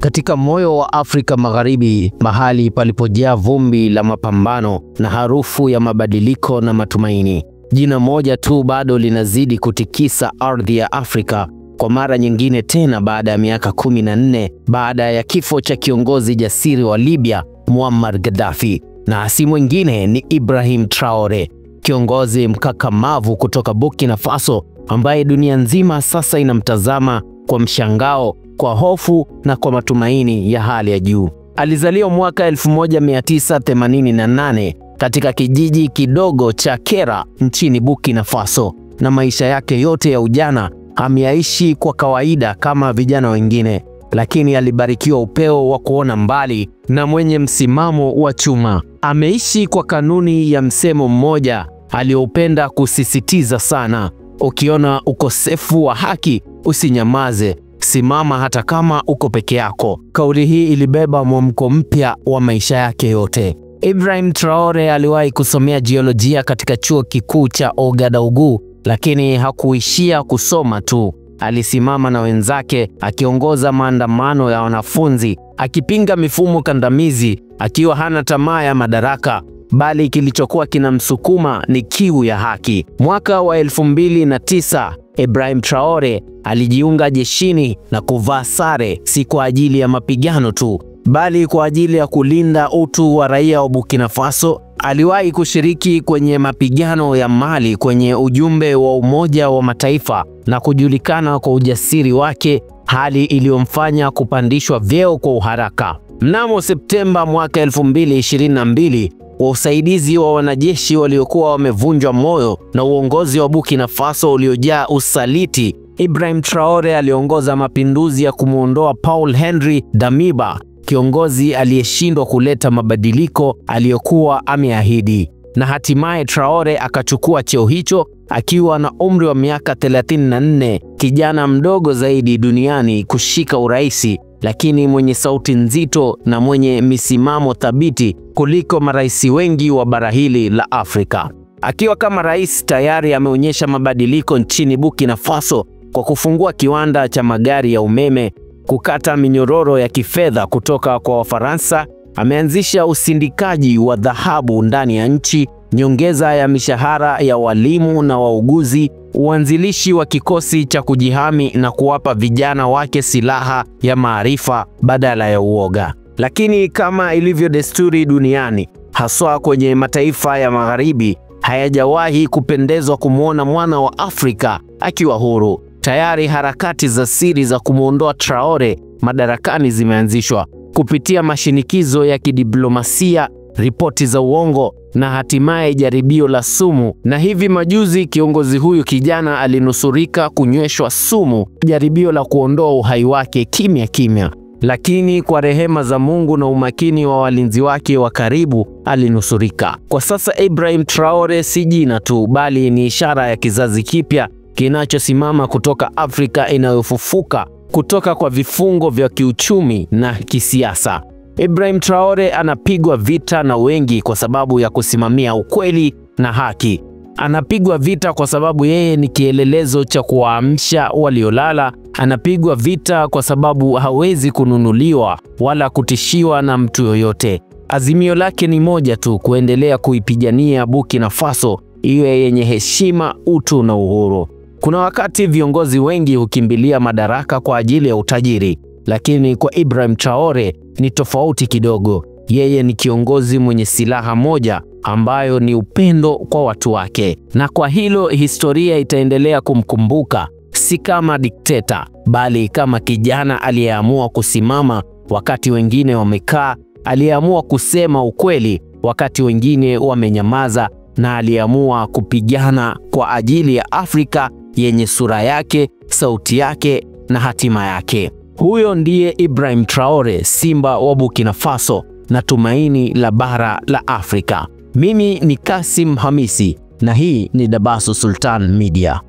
Katika moyo wa Afrika Magharibi, mahali palipojaa vumbi la mapambano na harufu ya mabadiliko na matumaini, jina moja tu bado linazidi kutikisa ardhi ya Afrika kwa mara nyingine tena baada ya miaka 14 baada ya kifo cha kiongozi jasiri wa Libya, Muammar Gaddafi, na si mwingine ni Ibrahim Traore, kiongozi mkakamavu kutoka Burkina Faso ambaye dunia nzima sasa inamtazama kwa mshangao, kwa hofu na kwa matumaini ya hali ya juu. Alizaliwa mwaka 1988 katika kijiji kidogo cha Kera nchini Burkina Faso, na maisha yake yote ya ujana ameyaishi kwa kawaida kama vijana wengine, lakini alibarikiwa upeo wa kuona mbali na mwenye msimamo wa chuma. Ameishi kwa kanuni ya msemo mmoja aliopenda kusisitiza sana: ukiona ukosefu wa haki usinyamaze, simama hata kama uko peke yako. Kauli hii ilibeba mwamko mpya wa maisha yake yote. Ibrahim Traore aliwahi kusomea jiolojia katika chuo kikuu cha Ouagadougou, lakini hakuishia kusoma tu. Alisimama na wenzake akiongoza maandamano ya wanafunzi, akipinga mifumo kandamizi, akiwa hana tamaa ya madaraka, bali kilichokuwa kinamsukuma ni kiu ya haki. Mwaka wa 2009, Ibrahim Traore alijiunga jeshini na kuvaa sare, si kwa ajili ya mapigano tu, bali kwa ajili ya kulinda utu wa raia wa Burkina Faso. Aliwahi kushiriki kwenye mapigano ya Mali kwenye ujumbe wa Umoja wa Mataifa na kujulikana kwa ujasiri wake, hali iliyomfanya kupandishwa vyeo kwa uharaka. Mnamo Septemba mwaka 2022, kwa usaidizi wa wanajeshi waliokuwa wamevunjwa moyo na uongozi wa Burkina Faso uliojaa usaliti, Ibrahim Traore aliongoza mapinduzi ya kumuondoa Paul Henri Damiba, kiongozi aliyeshindwa kuleta mabadiliko aliyokuwa ameahidi. Na hatimaye Traore akachukua cheo hicho akiwa na umri wa miaka 34, kijana mdogo zaidi duniani kushika uraisi, lakini mwenye sauti nzito na mwenye misimamo thabiti kuliko marais wengi wa bara hili la Afrika. Akiwa kama rais, tayari ameonyesha mabadiliko nchini Burkina Faso kwa kufungua kiwanda cha magari ya umeme, kukata minyororo ya kifedha kutoka kwa Wafaransa, ameanzisha usindikaji wa dhahabu ndani ya nchi, nyongeza ya mishahara ya walimu na wauguzi, uanzilishi wa kikosi cha kujihami na kuwapa vijana wake silaha ya maarifa badala ya uoga. Lakini kama ilivyo desturi duniani, haswa kwenye mataifa ya Magharibi, hayajawahi kupendezwa kumwona mwana wa Afrika akiwa huru. Tayari harakati za siri za kumuondoa Traore madarakani zimeanzishwa kupitia mashinikizo ya kidiplomasia, ripoti za uongo na hatimaye jaribio la sumu. Na hivi majuzi kiongozi huyu kijana alinusurika kunyweshwa sumu, jaribio la kuondoa uhai wake kimya kimya, lakini kwa rehema za Mungu na umakini wa walinzi wake wa karibu alinusurika. Kwa sasa Ibrahim Traore si jina tu, bali ni ishara ya kizazi kipya kinachosimama kutoka Afrika inayofufuka kutoka kwa vifungo vya kiuchumi na kisiasa. Ibrahim Traore anapigwa vita na wengi kwa sababu ya kusimamia ukweli na haki. Anapigwa vita kwa sababu yeye ni kielelezo cha kuwaamsha waliolala. Anapigwa vita kwa sababu hawezi kununuliwa wala kutishiwa na mtu yoyote. Azimio lake ni moja tu: kuendelea kuipigania Burkina Faso iwe yenye heshima, utu na uhuru. Kuna wakati viongozi wengi hukimbilia madaraka kwa ajili ya utajiri, lakini kwa Ibrahim Traore ni tofauti kidogo. Yeye ni kiongozi mwenye silaha moja, ambayo ni upendo kwa watu wake. Na kwa hilo historia itaendelea kumkumbuka, si kama dikteta, bali kama kijana aliyeamua kusimama wakati wengine wamekaa, aliyeamua kusema ukweli wakati wengine wamenyamaza, na aliamua kupigana kwa ajili ya Afrika yenye sura yake, sauti yake na hatima yake. Huyo ndiye Ibrahim Traore, simba wa Burkina Faso na tumaini la bara la Afrika. Mimi ni Kasim Hamisi na hii ni Dabaso Sultan Media.